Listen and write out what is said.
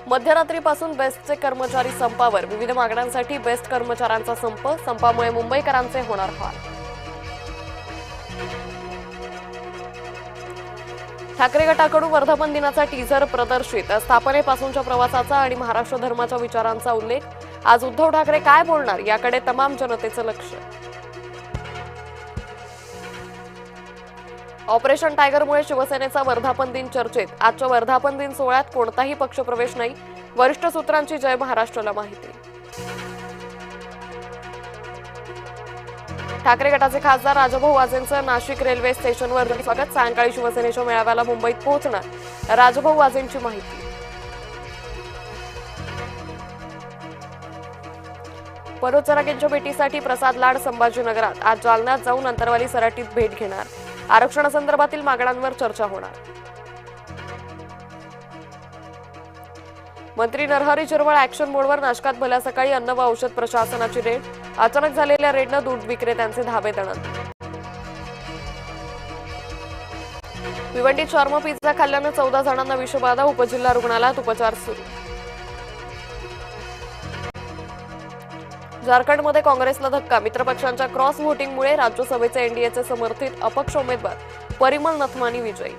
मध्यरात्रीपासून बेस्टचे कर्मचारी संपावर. विविध मागण्यांसाठी बेस्ट कर्मचाऱ्यांचा संप. संपामुळे मुंबईकरांचे होणार हाल. ठाकरे गटाकडून वर्धापन दिनाचा टीझर प्रदर्शित. स्थापनेपासूनच्या प्रवासाचा आणि महाराष्ट्र धर्माच्या विचारांचा उल्लेख. आज उद्धव ठाकरे काय बोलणार याकडे तमाम जनतेचं लक्ष. ऑपरेशन टायगरमुळे शिवसेनेचा वर्धापन दिन चर्चेत. आजच्या वर्धापन दिन सोहळ्यात कोणताही पक्षप्रवेश नाही. वरिष्ठ सूत्रांची जय महाराष्ट्राला माहिती. ठाकरे गटाचे खासदार राजाभाऊ वाजेंचं नाशिक रेल्वे स्टेशनवर स्वागत. सायंकाळी शिवसेनेच्या मेळाव्याला मुंबईत पोहोचणार. राजाभाऊ वाजेंची माहिती. मनोज जरांगेंच्या भेटीसाठी प्रसाद लाड संभाजीनगरात. आज जालन्यात जाऊन अंतरवाली सराटीत भेट घेणार. आरक्षणासंदर्भातील मागण्यांवर चर्चा होणार. मंत्री नरहरी झिरवळ ऍक्शन मोडवर. नाशकात भल्या सकाळी अन्न व औषध प्रशासनाची रेड. अचानक झालेल्या रेडनं दूध विक्रेत्यांचे धाबे दणत. भिवंडीत शॉर्मा पिझ्झा खाल्ल्यानं 14 जणांना विषबाधा. उपजिल्हा रुग्णालयात उपचार सुरू. झारखंडमध्ये काँग्रेसला धक्का. मित्रपक्षांच्या क्रॉस व्होटिंगमुळे राज्यसभेचे एनडीएचे समर्थित अपक्ष उमेदवार परिमल नथवानी विजयी.